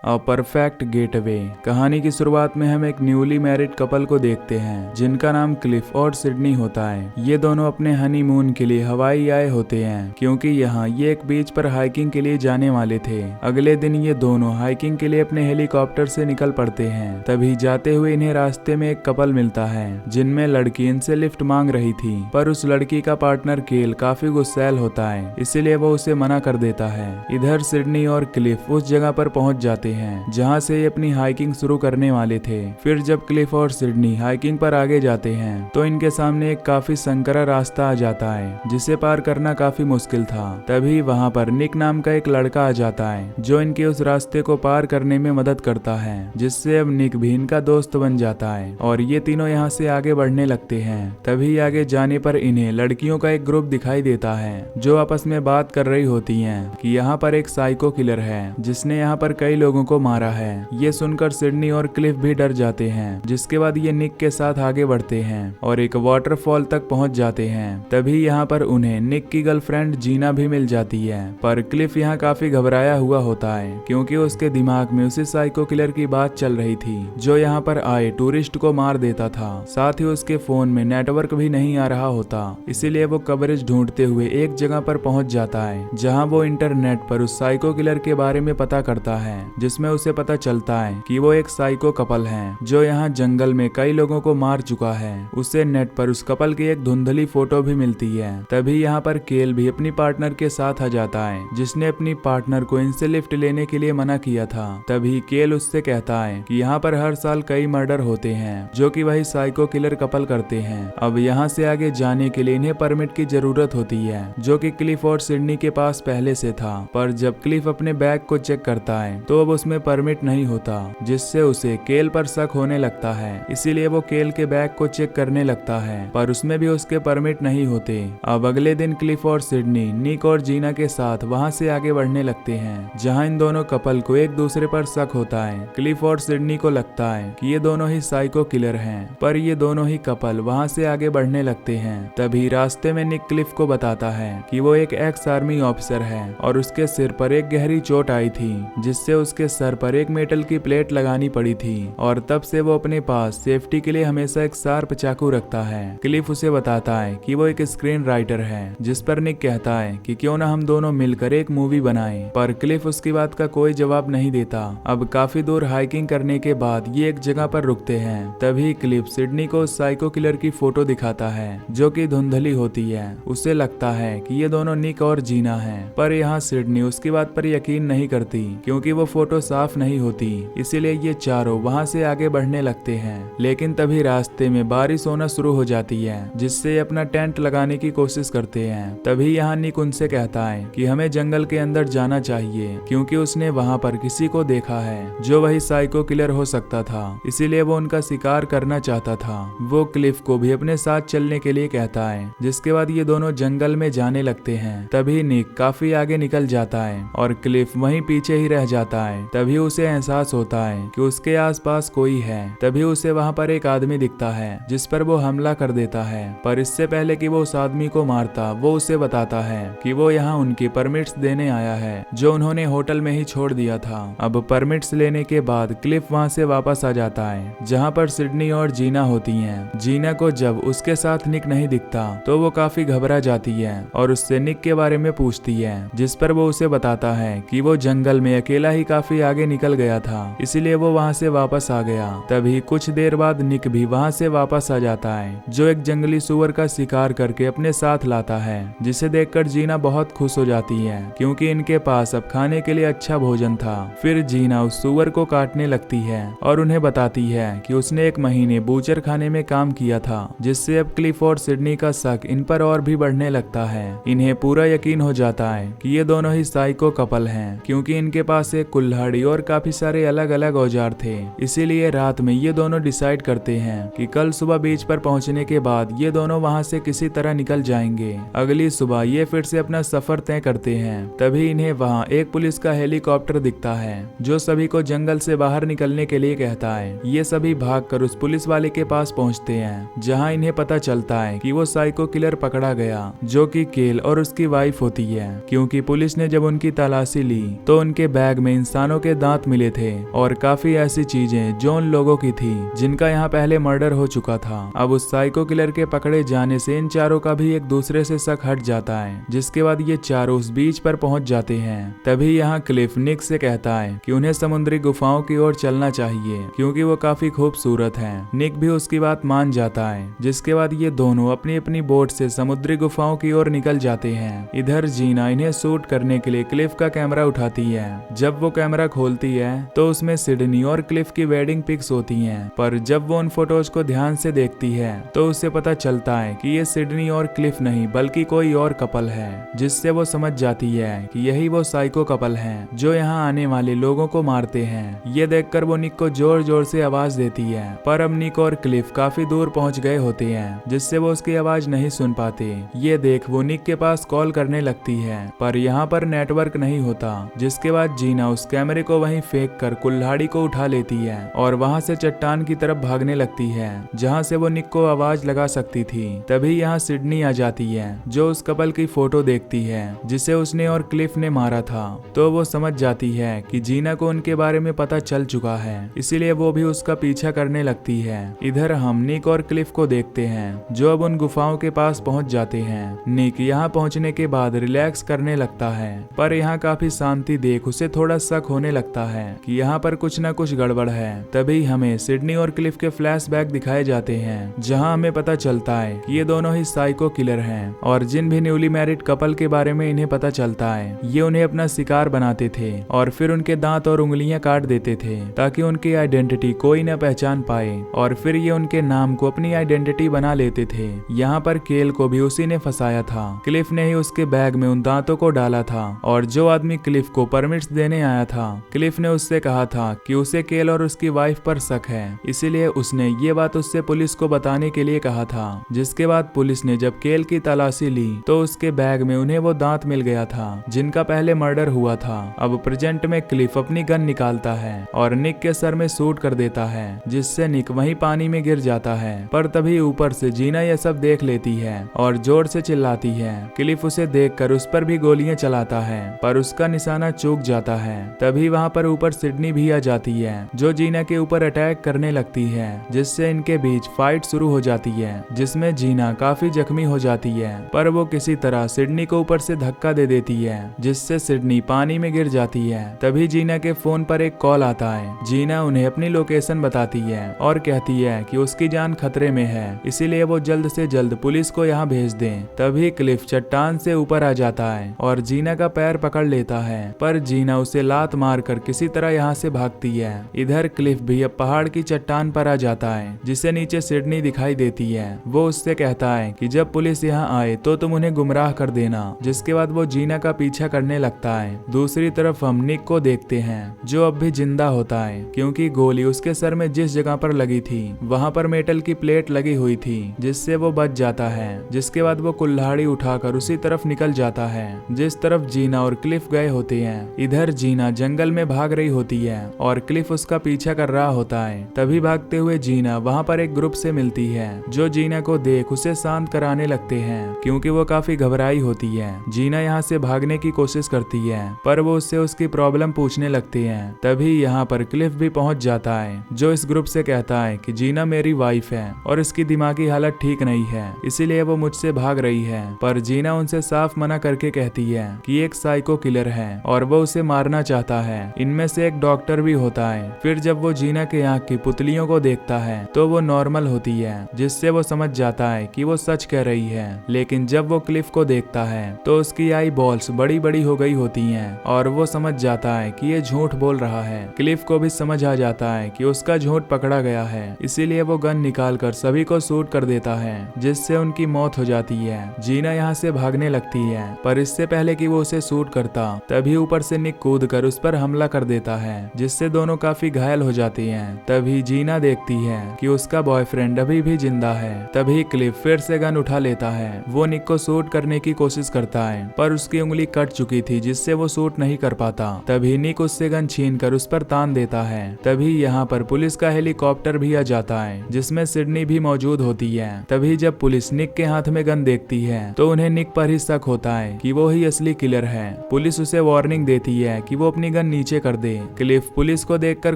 A perfect gateway. कहानी की शुरुआत में हम एक न्यूली मैरिड कपल को देखते हैं जिनका नाम क्लिफ और सिडनी होता है। ये दोनों अपने हनीमून के लिए हवाई आए होते हैं क्योंकि यहाँ ये एक बीच पर हाइकिंग के लिए जाने वाले थे। अगले दिन ये दोनों हाइकिंग के लिए अपने हेलीकॉप्टर से निकल पड़ते हैं। तभी जाते हुए इन्हें रास्ते में एक कपल मिलता है जिनमें लड़की इनसे लिफ्ट मांग रही थी, पर उस लड़की का पार्टनर केल काफी गुस्सैल होता है, इसीलिए वो उसे मना कर देता है। इधर सिडनी और क्लिफ उस जगह पर पहुंच जाते हैं जहां से ये अपनी हाइकिंग शुरू करने वाले थे। फिर जब क्लिफ और सिडनी हाइकिंग पर आगे जाते हैं तो इनके सामने एक काफी संकरा रास्ता आ जाता है जिसे पार करना काफी मुश्किल था। तभी वहां पर निक नाम का एक लड़का आ जाता है जो इनके उस रास्ते को पार करने में मदद करता है, जिससे अब निक भी इनका दोस्त बन जाता है और ये तीनों यहाँ से आगे बढ़ने लगते हैं। तभी आगे जाने पर इन्हें लड़कियों का एक ग्रुप दिखाई देता है जो आपस में बात कर रही होती हैं कि यहाँ पर एक साइको किलर है जिसने यहाँ पर कई लोगों को मारा है। ये सुनकर सिडनी और क्लिफ भी डर जाते हैं, जिसके बाद ये निक के साथ आगे बढ़ते हैं और एक वाटरफॉल तक पहुंच जाते हैं। तभी यहाँ पर उन्हें निक की गर्लफ्रेंड जीना भी मिल जाती है, पर क्लिफ यहाँ काफी घबराया हुआ होता है क्योंकि उसके दिमाग में उसी साइको किलर की बात चल रही थी जो यहाँ पर आए टूरिस्ट को मार देता था। साथ ही उसके फोन में नेटवर्क भी नहीं आ रहा होता, इसीलिए वो कवरेज ढूंढते हुए एक जगह पर पहुंच जाता है जहां वो इंटरनेट पर उस साइको किलर के बारे में पता करता है, जिसमें उसे पता चलता है कि वो एक साइको कपल है जो यहाँ जंगल में कई लोगों को मार चुका है। उसे नेट पर उस कपल की एक धुंधली फोटो भी मिलती है। तभी यहाँ पर केल भी अपनी पार्टनर के साथ आ जाता है जिसने अपनी पार्टनर को इनसे लिफ्ट लेने के लिए मना किया था। तभी केल उससे कहता है कि यहाँ पर हर साल कई मर्डर होते हैं जो कि वही साइको किलर कपल करते हैं। अब यहाँ से आगे जाने के लिए इन्हें परमिट की जरूरत होती है जो कि क्लिफ और सिडनी के पास पहले से था, पर जब क्लिफ अपने बैग को चेक करता है तो अब उसमें परमिट नहीं होता, जिससे उसे केल पर शक होने लगता है। इसीलिए वो केल के बैग को चेक करने लगता है, पर उसमें भी उसके परमिट नहीं होते। अब अगले दिन क्लिफ और सिडनी निक और जीना के साथ वहाँ से आगे बढ़ने लगते हैं जहाँ इन दोनों कपल को एक दूसरे पर शक होता है। क्लिफ और सिडनी को लगता है कि ये दोनों ही साइको किलर हैं, पर ये दोनों ही कपल वहाँ से आगे बढ़ने लगते हैं। तभी रास्ते में निक क्लिफ को बताता है कि वो एक एक्स आर्मी ऑफिसर है और उसके सिर पर एक गहरी चोट आई थी जिससे उसके सर पर एक मेटल की प्लेट लगानी पड़ी थी और तब से वो अपने पास सेफ्टी के लिए हमेशा एक शार्प चाकू रखता है। क्लिफ उसे बताता है कि वो एक स्क्रीन राइटर है, जिस पर निक कहता है कि क्यों ना हम दोनों मिलकर एक मूवी बनाएं, पर क्लिफ उसकी बात का कोई जवाब नहीं देता। अब काफी दूर हाइकिंग करने के बाद ये एक जगह पर रुकते हैं। तभी क्लिफ सिडनी को साइको किलर की फोटो दिखाता है जो कि धुंधली होती है। उसे लगता है कि ये दोनों निक और जीना हैं, पर यहाँ सिडनी उसकी बात पर यकीन नहीं करती क्योंकि वो फोटो साफ नहीं होती। इसीलिए ये चारों वहाँ से आगे बढ़ने लगते हैं, लेकिन तभी रास्ते में बारिश होना शुरू हो जाती है जिससे अपना टेंट लगाने की कोशिश करते हैं। तभी यहाँ निक उनसे कहता है कि हमें जंगल के अंदर जाना चाहिए क्योंकि उसने वहाँ पर किसी को देखा है जो वही साइको किलर हो सकता था, इसीलिए वो उनका शिकार करना चाहता था। वो क्लिफ को भी अपने साथ चलने के लिए कहता है, जिसके बाद ये दोनों जंगल में जाने लगते हैं। तभी निक काफी आगे निकल जाता है और क्लिफ वहीं पीछे ही रह जाता है। तभी उसे एहसास होता है कि उसके आसपास कोई है। तभी उसे वहाँ पर एक आदमी दिखता है जिस पर वो हमला कर देता है, पर इससे पहले कि वो उस आदमी को मारता वो उसे बताता है कि वो यहाँ उनकी परमिट्स देने आया है जो उन्होंने होटल में ही छोड़ दिया था। अब परमिट्स लेने के बाद क्लिफ वहाँ से वापस आ जाता है जहाँ पर सिडनी और जीना होती हैं। जीना को जब उसके साथ निक नहीं दिखता तो वो काफी घबरा जाती है और उससे निक के बारे में पूछती है, जिस पर वो उसे बताता है कि वो जंगल में अकेला ही काफी आगे निकल गया था, इसीलिए वो वहाँ से वापस आ गया। तभी कुछ देर बाद निक भी वहाँ से वापस आ जाता है जो एक जंगली सुअर का शिकार करके अपने साथ लाता है, जिसे देखकर जीना बहुत खुश हो जाती है क्योंकि इनके पास अब खाने के लिए अच्छा भोजन था। फिर जीना उस सुअर को काटने लगती है और उन्हें बताती है कि उसने एक महीने बूचर खाने में काम किया था, जिससे अब क्लिफ और सिडनी का शक इन पर और भी बढ़ने लगता है। इन्हें पूरा यकीन हो जाता है कि ये दोनों ही साइको कपल हैं क्योंकि इनके पास एक कुल्हाड़ी और काफी सारे अलग अलग औजार थे। इसीलिए रात में ये दोनों डिसाइड करते हैं कि कल सुबह बीच पर पहुंचने के बाद ये दोनों वहां से किसी तरह निकल जाएंगे। अगली सुबह ये फिर से अपना सफर तय करते हैं। तभी इन्हें वहाँ एक पुलिस का हेलीकॉप्टर दिखता है जो सभी को जंगल से बाहर निकलने के लिए कहता है। ये सभी भागकर उस पुलिस वाले के पास पहुंचते हैं जहां इन्हें पता चलता है कि वो साइको किलर पकड़ा गया जो कि केल और उसकी वाइफ होती है, क्योंकि पुलिस ने जब उनकी तलाशी ली तो उनके बैग में इंसानों इंसानों के दांत मिले थे और काफी ऐसी चीजें जो उन लोगों की थी जिनका यहाँ पहले मर्डर हो चुका था। अब उस साइको किलर के पकड़े जाने से इन चारों का भी एक दूसरे से शक हट जाता है, जिसके बाद ये चारों उस बीच पर पहुंच जाते हैं। तभी यहाँ क्लिफ निक से कहता है कि उन्हें समुद्री गुफाओं की ओर चलना चाहिए क्योंकि वो काफी खूबसूरत है। निक भी उसकी बात मान जाता है, जिसके बाद ये दोनों अपनी अपनी बोट से समुद्री गुफाओं की ओर निकल जाते हैं। इधर जीना इन्हें शूट करने के लिए क्लिफ का कैमरा उठाती है। जब वो कैमरा खोलती है तो उसमें सिडनी और क्लिफ की वेडिंग पिक्स होती हैं, पर जब वो उन फोटोज को ध्यान से देखती है तो उसे पता चलता है कि ये सिडनी और क्लिफ नहीं बल्कि कोई और कपल है, जिससे वो समझ जाती है कि यही वो साइको कपल हैं जो यहाँ आने वाले लोगों को मारते हैं। ये देखकर वो निक को जोर जोर से आवाज देती है, पर अब निक और क्लिफ काफी दूर पहुंच गए होते हैं, जिससे वो उसकी आवाज नहीं सुन पाते। ये देख वो निक के पास कॉल करने लगती है, पर यहाँ पर नेटवर्क नहीं होता, जिसके बाद जीना उस कैमरे को वहीं फेंक कर कुल्हाड़ी को उठा लेती है और वहाँ से चट्टान की तरफ भागने लगती है जहाँ से वो निक को आवाज लगा सकती थी। तभी यहाँ सिडनी आ जाती है जो उस कपल की फोटो देखती है जिसे उसने और क्लिफ ने मारा था, तो वो समझ जाती है कि जीना को उनके बारे में पता चल चुका है, इसीलिए वो भी उसका पीछा करने लगती है। इधर हम निक और क्लिफ को देखते हैं जो अब उन गुफाओं के पास पहुंच जाते हैं। निक यहाँ पहुंचने के बाद रिलैक्स करने लगता है, पर यहाँ काफी शांति देख उसे थोड़ा शक होने लगता है कि यहाँ पर कुछ न कुछ गड़बड़ है। तभी हमें सिडनी और क्लिफ के फ्लैशबैक दिखाए जाते हैं जहाँ हमें पता चलता है कि ये दोनों ही साइको किलर हैं और जिन भी न्यूली मैरिड कपल के बारे में इन्हें पता चलता है ये उन्हें अपना शिकार बनाते थे और फिर उनके दांत और उंगलियां काट देते थे ताकि उनकी आइडेंटिटी कोई न पहचान पाए और फिर ये उनके नाम को अपनी आइडेंटिटी बना लेते थे। यहाँ पर केल को भी उसी ने फंसाया था। क्लिफ ने ही उसके बैग में उन दांतों को डाला था और जो आदमी क्लिफ को परमिट्स देने आया था, क्लिफ ने उससे कहा था कि उसे केल और उसकी वाइफ पर शक है, इसीलिए उसने ये बात उससे पुलिस को बताने के लिए कहा था। जिसके बाद पुलिस ने जब केल की तलाशी ली तो उसके बैग में उन्हें वो दांत मिल गया था जिनका पहले मर्डर हुआ था। अब प्रेजेंट में क्लिफ अपनी गन निकालता है और निक के सर में शूट कर देता है, जिससे निक वहीं पानी में गिर जाता है। पर तभी ऊपर से जीना यह सब देख लेती है और जोर से चिल्लाती है। क्लिफ उसे देखकर उस पर भी गोलियां चलाता है, पर उसका निशाना चूक जाता है। तभी वहाँ पर ऊपर सिडनी भी आ जाती है जो जीना के ऊपर अटैक करने लगती है, जिससे इनके बीच फाइट शुरू हो जाती है जिसमें जीना काफी जख्मी हो जाती है, पर वो किसी तरह सिडनी को ऊपर से धक्का दे देती है जिससे सिडनी पानी में गिर जाती है। तभी जीना के फोन पर एक कॉल आता है। जीना उन्हें अपनी लोकेशन बताती है और कहती है कि उसकी जान खतरे में है, इसीलिए वो जल्द से जल्द पुलिस को यहाँ भेज दें। तभी क्लिफ चट्टान से ऊपर आ जाता है और जीना का पैर पकड़ लेता है, पर जीना उसे लात मारकर किसी तरह यहाँ से भागती है। इधर क्लिफ भी अब पहाड़ की चट्टान पर आ जाता है जिसे नीचे सिडनी दिखाई देती है। वो उससे कहता है कि जब पुलिस यहाँ आए तो तुम उन्हें गुमराह कर देना। जिसके बाद वो जीना का पीछा करने लगता है। दूसरी तरफ हम निक को देखते हैं जो अब भी जिंदा होता है क्योंकि गोली उसके सर में जिस जगह पर लगी थी वहाँ पर मेटल की प्लेट लगी हुई थी जिससे वो बच जाता है। जिसके बाद वो कुल्हाड़ी उठाकर उसी तरफ निकल जाता है जिस तरफ जीना और क्लिफ गए होते हैं। इधर जीना जंगल में भाग रही होती है और क्लिफ उसका पीछा कर रहा होता है। तभी भागते हुए जीना वहाँ पर एक ग्रुप से मिलती है जो जीना को देख उसे शांत कराने लगते हैं क्योंकि वो काफी घबराई होती है। जीना यहाँ से भागने की कोशिश करती है पर वो उससे उसकी प्रॉब्लम पूछने लगते हैं। तभी यहाँ पर क्लिफ भी पहुंच जाता है जो इस ग्रुप से कहता है कि जीना मेरी वाइफ है और इसकी दिमागी हालत ठीक नहीं है, इसीलिए वो मुझसे भाग रही है। पर जीना उनसे साफ मना करके कहती है कि एक साइको किलर है और वो उसे मारना चाहता है। इनमें से एक डॉक्टर भी होता है। फिर जब वो जीना के आँख की पुतलियों को देखता है तो वो नॉर्मल होती है, जिससे वो समझ जाता है कि वो सच कह रही है। लेकिन जब वो क्लिफ को देखता है तो उसकी आई बॉल्स बड़ी बड़ी हो गई होती हैं और वो समझ जाता है कि ये झूठ बोल रहा है। क्लिफ को भी समझ आ जाता है कि उसका झूठ पकड़ा गया है, इसीलिए वो गन निकालकर सभी को शूट कर देता है जिससे उनकी मौत हो जाती है। जीना यहाँ से भागने लगती है, पर इससे पहले कि वो उसे शूट करता तभी ऊपर से निक कूद कर उस पर हमला कर देता है जिससे दोनों काफी घायल हो जाती हैं। तभी जीना देखती है कि उसका बॉयफ्रेंड अभी भी जिंदा है। तभी क्लिफ फिर से गन उठा लेता है। वो निक को शूट करने की कोशिश करता है पर उसकी उंगली कट चुकी थी जिससे वो शूट नहीं कर पाता। तभी निक उससे गन छीन कर उस पर तान देता है। तभी यहाँ पर पुलिस का हेलीकॉप्टर भी आ जाता है जिसमें सिडनी भी मौजूद होती है। तभी जब पुलिस निक के हाथ में गन देखती है तो उन्हें निक पर ही शक होता है कि वो ही असली किलर है। पुलिस उसे वार्निंग देती है कि वो अपनी गन गन नीचे कर दे। क्लिफ पुलिस को देखकर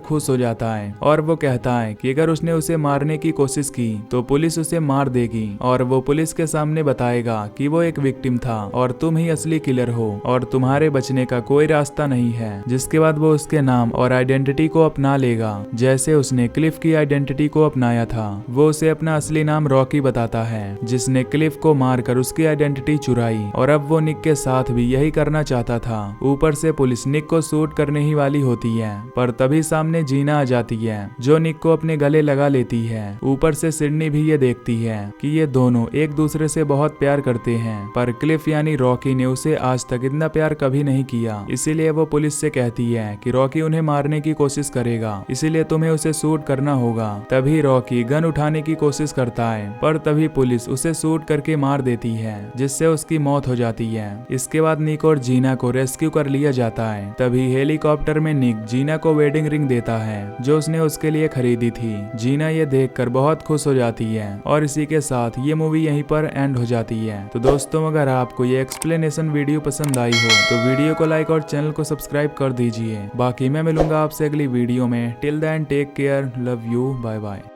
खुश हो जाता है और वो कहता है कि अगर उसने उसे मारने की कोशिश की तो पुलिस उसे मार देगी और वो पुलिस के सामने बताएगा कि वो एक विक्टिम था और तुम ही असली किलर हो और तुम्हारे बचने का कोई रास्ता नहीं है। जिसके बाद वो उसके नाम और आइडेंटिटी को अपना लेगा जैसे उसने क्लिफ की आइडेंटिटी को अपनाया था। वो उसे अपना असली नाम रॉकी बताता है जिसने क्लिफ को मारकर उसकी आइडेंटिटी चुराई और अब वो निक के साथ भी यही करना चाहता था। ऊपर से पुलिस निक को शूट करने ही वाली होती है पर तभी सामने जीना आ जाती है जो निक को अपने गले लगा लेती है। ऊपर से सिडनी भी ये देखती है कि ये दोनों एक दूसरे से बहुत प्यार करते हैं पर क्लिफ यानी रॉकी ने उसे आज तक इतना प्यार कभी नहीं किया। इसीलिए वो पुलिस से कहती है कि रॉकी उन्हें मारने की कोशिश करेगा इसलिए तुम्हें उसे शूट करना होगा। तभी रॉकी गन उठाने की कोशिश करता है पर तभी पुलिस उसे शूट करके मार देती है जिससे उसकी मौत हो जाती है। इसके बाद निक और जीना को रेस्क्यू कर लिया जाता है। तभी हेलीकॉप्टर में निक जीना को वेडिंग रिंग देता है जो उसने उसके लिए खरीदी थी। जीना ये देखकर बहुत खुश हो जाती है और इसी के साथ ये मूवी यहीं पर एंड हो जाती है। तो दोस्तों अगर आपको ये एक्सप्लेनेशन वीडियो पसंद आई हो तो वीडियो को लाइक और चैनल को सब्सक्राइब कर दीजिए। बाकी मैं मिलूंगा आपसे अगली वीडियो में। Till then take care, love you, bye bye.